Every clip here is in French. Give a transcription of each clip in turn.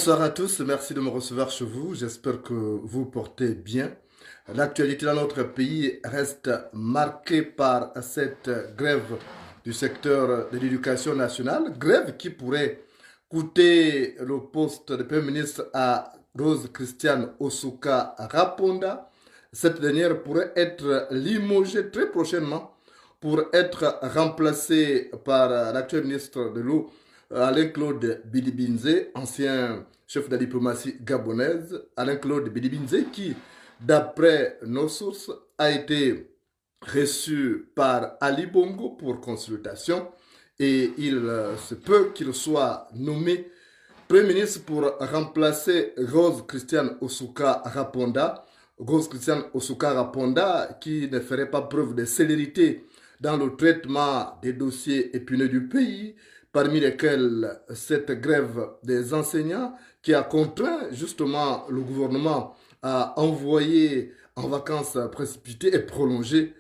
Bonsoir à tous, merci de me recevoir chez vous. J'espère que vous portez bien. L'actualité dans notre pays reste marquée par cette grève du secteur de l'éducation nationale, grève qui pourrait coûter le poste de Premier ministre à Rose Christiane Osuka Raponda. Cette dernière pourrait être limogée très prochainement pour être remplacée par l'actuel ministre de l'eau, Alain-Claude Bilibinze, ancien chef de la diplomatie gabonaise. Alain-Claude Bilibinze qui, d'après nos sources, a été reçu par Ali Bongo pour consultation et il se peut qu'il soit nommé Premier ministre pour remplacer Rose Christiane Osuka Raponda. Rose Christiane Osuka Raponda qui ne ferait pas preuve de célérité dans le traitement des dossiers épineux du pays, parmi lesquels cette grève des enseignants qui a contraint justement le gouvernement à envoyer en vacances précipitées et prolongées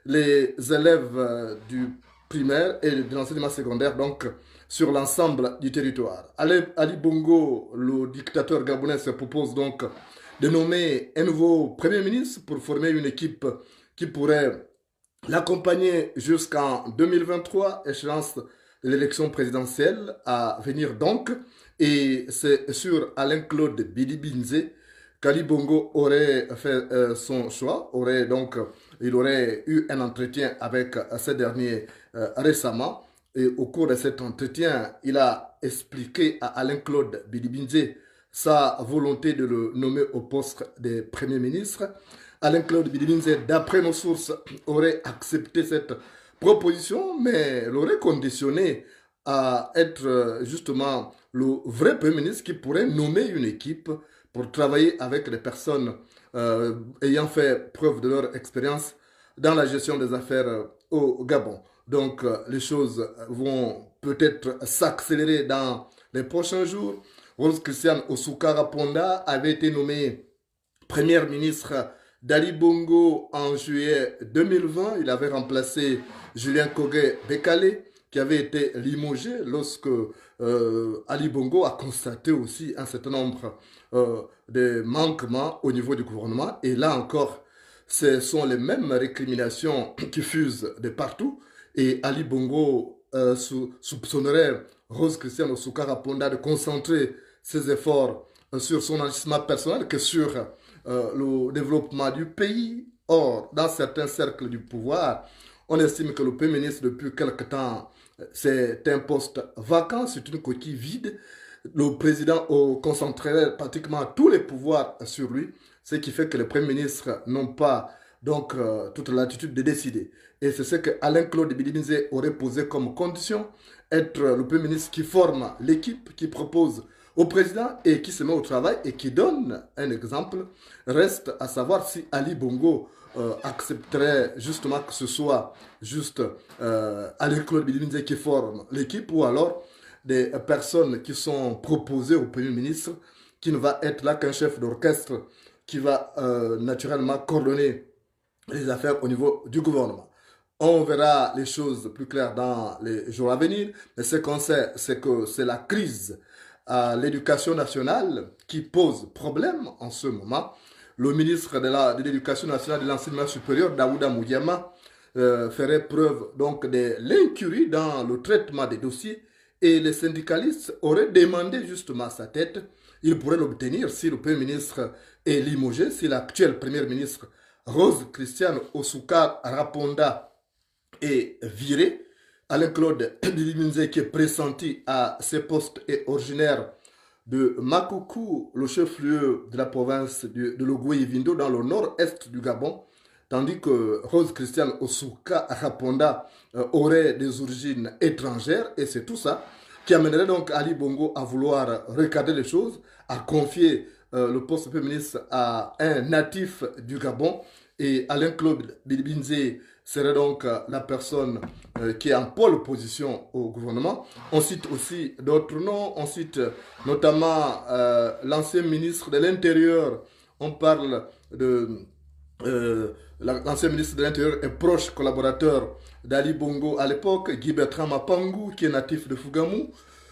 les élèves du primaire et de l'enseignement secondaire, donc sur l'ensemble du territoire. Ali Bongo, le dictateur gabonais, se propose donc de nommer un nouveau Premier ministre pour former une équipe qui pourrait l'accompagner jusqu'en 2023, échéance de l'élection présidentielle à venir donc. Et c'est sur Alain-Claude Bilibinze qu'Ali Bongo aurait fait son choix, il aurait eu un entretien avec ce dernier récemment. Et au cours de cet entretien, il a expliqué à Alain-Claude Bilibinze sa volonté de le nommer au poste de Premier ministre. Alain-Claude Bidiminze, d'après nos sources, aurait accepté cette proposition, mais l'aurait conditionné à être justement le vrai Premier ministre qui pourrait nommer une équipe pour travailler avec des personnes ayant fait preuve de leur expérience dans la gestion des affaires au Gabon. Donc les choses vont peut-être s'accélérer dans les prochains jours. Rose Christian Osukara Ponda avait été nommé Premier ministre d'Ali Bongo en juillet 2020. Il avait remplacé Julien Kogué Bekale, qui avait été limogé lorsque Ali Bongo a constaté aussi un certain nombre de manquements au niveau du gouvernement. Et là encore, ce sont les mêmes récriminations qui fusent de partout. Et Ali Bongo soupçonnerait Rose Christian Osukara Ponda de concentrer ses efforts sur son enrichissement personnel que sur le développement du pays. Or, dans certains cercles du pouvoir, on estime que le Premier ministre, depuis quelque temps, c'est un poste vacant, c'est une coquille vide. Le président concentrerait pratiquement tous les pouvoirs sur lui, ce qui fait que les premiers ministres n'ont pas donc toute l'attitude de décider. Et c'est ce que Alain-Claude Bidiminze aurait posé comme condition, être le Premier ministre qui forme l'équipe, qui propose au président et qui se met au travail et qui donne un exemple. Reste à savoir si Ali Bongo accepterait justement que ce soit juste Alain-Claude Bidiminze qui forme l'équipe ou alors des personnes qui sont proposées au Premier ministre, qui ne va être là qu'un chef d'orchestre qui va naturellement coordonner les affaires au niveau du gouvernement. On verra les choses plus claires dans les jours à venir, mais ce qu'on sait, c'est que c'est la crise à l'éducation nationale qui pose problème en ce moment. Le ministre de l'Éducation nationale et de l'enseignement supérieur, Daouda Mouyama, ferait preuve donc de l'incurie dans le traitement des dossiers et les syndicalistes auraient demandé justement sa tête. Il pourrait l'obtenir si le Premier ministre est limogé, si l'actuel Premier ministre Rose Christian Osukara Raponda est viré. Alain-Claude Bidiminze, qui est pressenti à ces postes, est originaire de Makoukou, le chef-lieu de la province de l'Ogooué-Vindo, dans le nord-est du Gabon, tandis que Rose Christian Osukara Raponda aurait des origines étrangères, et c'est tout ça qui amènerait donc Ali Bongo à vouloir regarder les choses, à confier le poste de Premier ministre à un natif du Gabon, et Alain-Claude Bidiminze serait donc la personne qui est en pôle position au gouvernement. On cite aussi d'autres noms, on cite notamment l'ancien ministre de l'Intérieur. On parle de l'ancien ministre de l'Intérieur et proche collaborateur d'Ali Bongo à l'époque, Guy Bertrand Mapangou, qui est natif de Fougamou,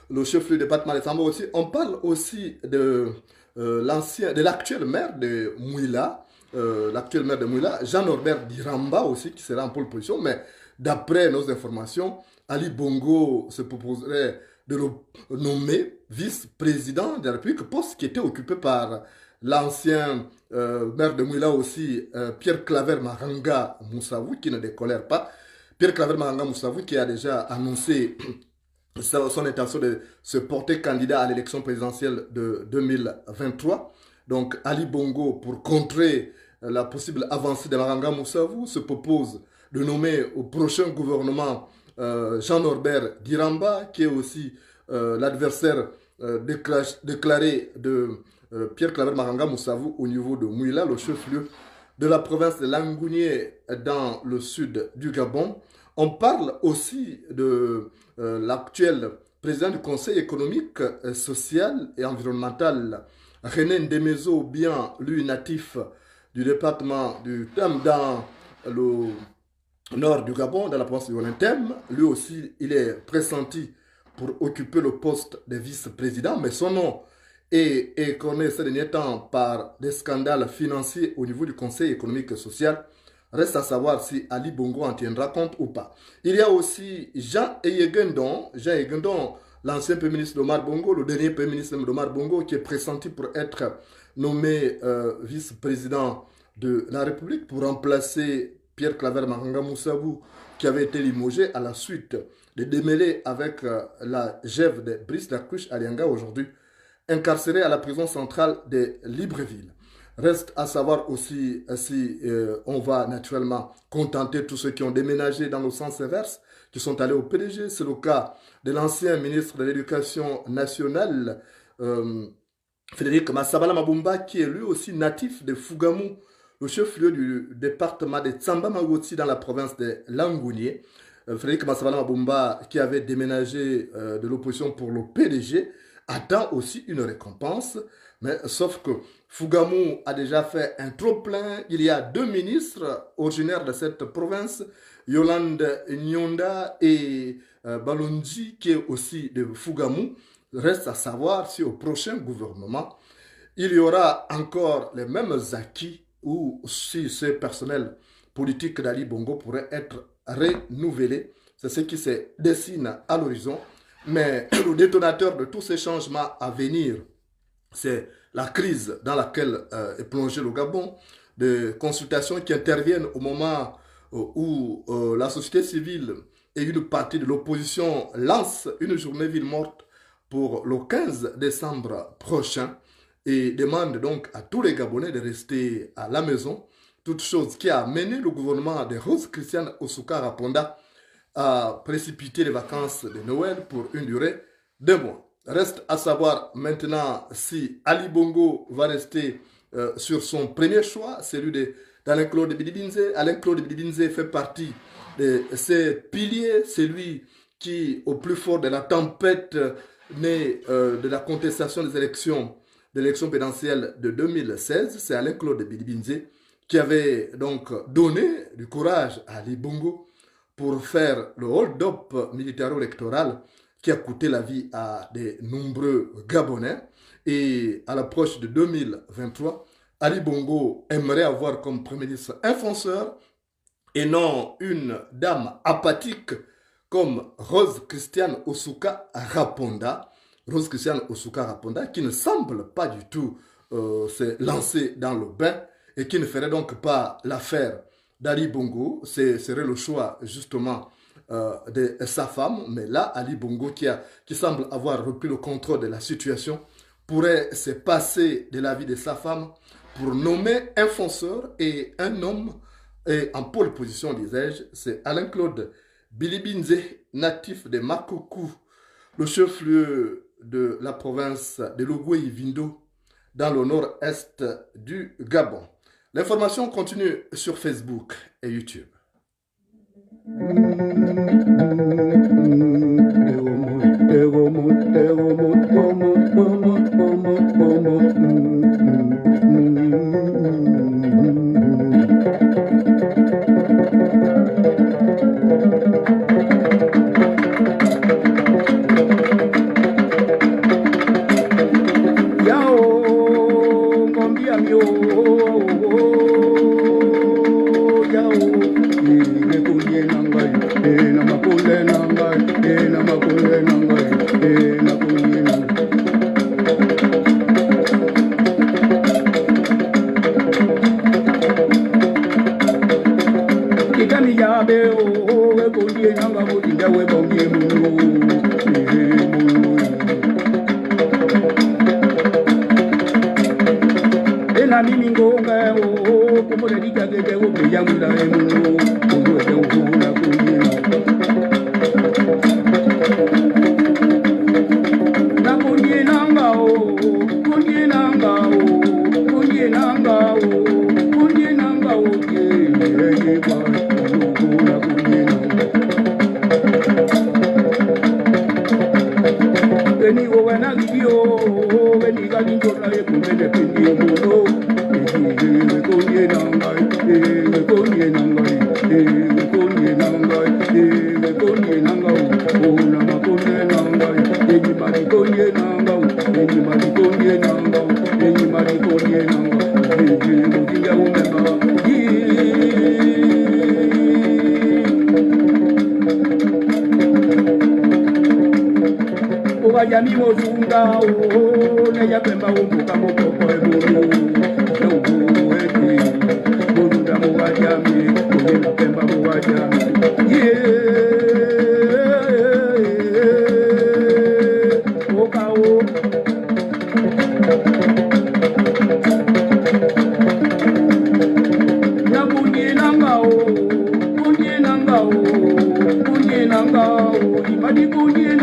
le chef du département de Samba aussi. On parle aussi de l'actuel maire de Mouila, Jean-Norbert Diramba aussi, qui sera en pole position, mais d'après nos informations, Ali Bongo se proposerait de le nommer vice-président de la République, poste qui était occupé par l'ancien maire de Mouila aussi, Pierre Claver Maranga Moussavou, qui ne décolère pas. Pierre Claver Maranga Moussavou qui a déjà annoncé son intention de se porter candidat à l'élection présidentielle de 2023. Donc Ali Bongo, pour contrer la possible avancée de Maranga Moussavou, se propose de nommer au prochain gouvernement Jean-Norbert Diramba, qui est aussi l'adversaire déclaré de Pierre Claver Maranga Moussavou au niveau de Mouila, le chef-lieu de la province de Langounié dans le sud du Gabon. On parle aussi de l'actuel président du Conseil économique, social et environnemental, René Ndemezo, bien lui natif du département du Tem dans le nord du Gabon, dans la province du Walentem. Lui aussi, il est pressenti pour occuper le poste de vice-président, mais son nom est connu ces derniers temps par des scandales financiers au niveau du Conseil économique et social. Reste à savoir si Ali Bongo en tiendra compte ou pas. Il y a aussi Jean Eyegendon, l'ancien Premier ministre d'Omar Bongo, le dernier Premier ministre d'Omar Bongo, qui est pressenti pour être nommé vice-président de la République pour remplacer Pierre Claver Maranga Moussavou, qui avait été limogé à la suite des démêlés avec la GEV de Brice Lacouche Alianga, aujourd'hui incarcéré à la prison centrale de Libreville. Reste à savoir aussi si on va naturellement contenter tous ceux qui ont déménagé dans le sens inverse, qui sont allés au PDG. C'est le cas de l'ancien ministre de l'Éducation nationale, euh, Frédéric Massabala Mabumba, qui est lui aussi natif de Fougamou, le chef-lieu du département de Tsamba Magoti dans la province de Langounié. Frédéric Massabala Mabumba, qui avait déménagé de l'opposition pour le PDG, attend aussi une récompense. Mais sauf que Fougamou a déjà fait un trop-plein. Il y a deux ministres originaires de cette province, Yolande Nyonda et Balonji, qui est aussi de Fougamou. Reste à savoir si au prochain gouvernement, il y aura encore les mêmes acquis ou si ce personnel politique d'Ali Bongo pourrait être renouvelé. C'est ce qui se dessine à l'horizon. Mais le détonateur de tous ces changements à venir, c'est la crise dans laquelle est plongé le Gabon, des consultations qui interviennent au moment où la société civile et une partie de l'opposition lancent une journée ville morte pour le 15 décembre prochain et demande donc à tous les Gabonais de rester à la maison, toute chose qui a amené le gouvernement de Rose Christiane Osuka Raponda à précipiter les vacances de Noël pour une durée de mois. Reste à savoir maintenant si Ali Bongo va rester sur son premier choix, celui d'Alain Claude Bilibinze. Alain Claude Bilibinze fait partie de ces piliers, celui qui, au plus fort de la tempête née de la contestation des élections, de l'élection présidentielle de 2016, c'est Alain Claude Bilibinze qui avait donc donné du courage à Ali Bongo pour faire le hold-up militaro-électoral qui a coûté la vie à de nombreux Gabonais. Et à l'approche de 2023, Ali Bongo aimerait avoir comme Premier ministre un fonceur et non une dame apathique comme Rose Christiane Osuka Raponda. Rose Christiane Osuka Raponda qui ne semble pas du tout se lancer dans le bain et qui ne ferait donc pas l'affaire d'Ali Bongo. Ce serait le choix justement de sa femme. Mais là, Ali Bongo qui semble avoir repris le contrôle de la situation pourrait se passer de la vie de sa femme pour nommer un fonceur et un homme et en pole position, disais-je, c'est Alain Claude Bilibinze, natif de Makokou, le chef-lieu de la province de Logoué-Vindo, dans le nord-est du Gabon. L'information continue sur Facebook et YouTube. Kundie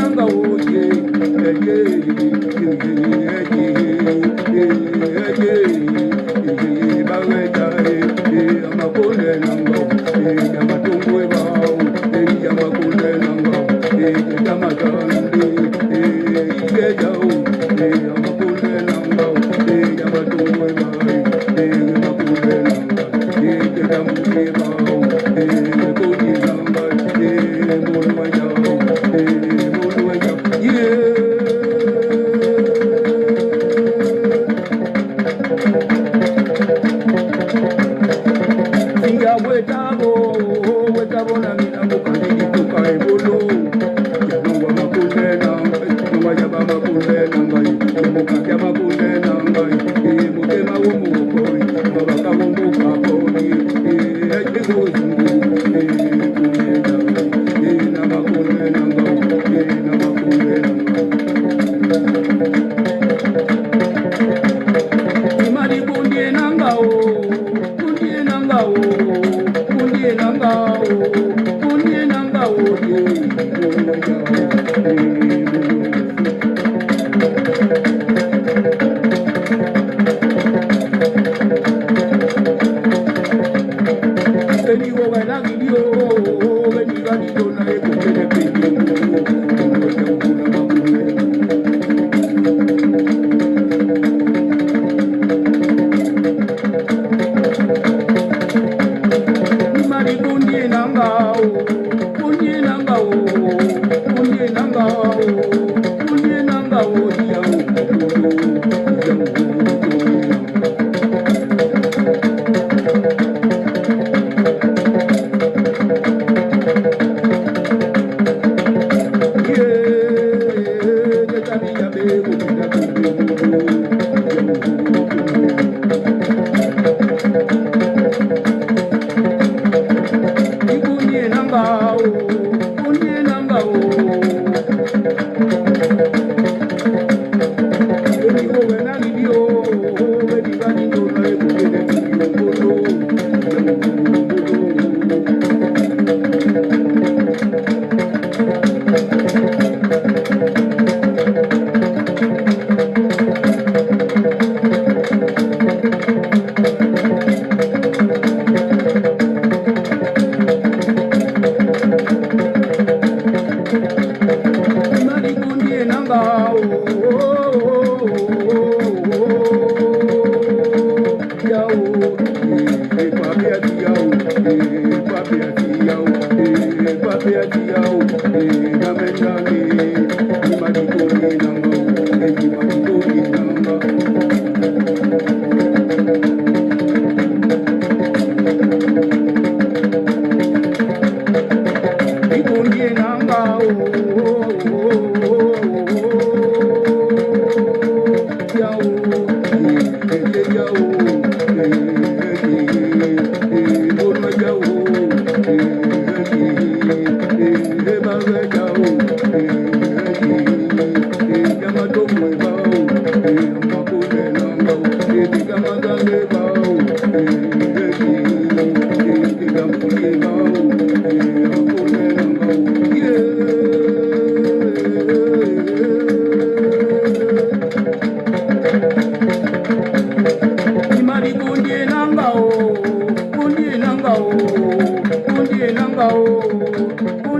nanga o,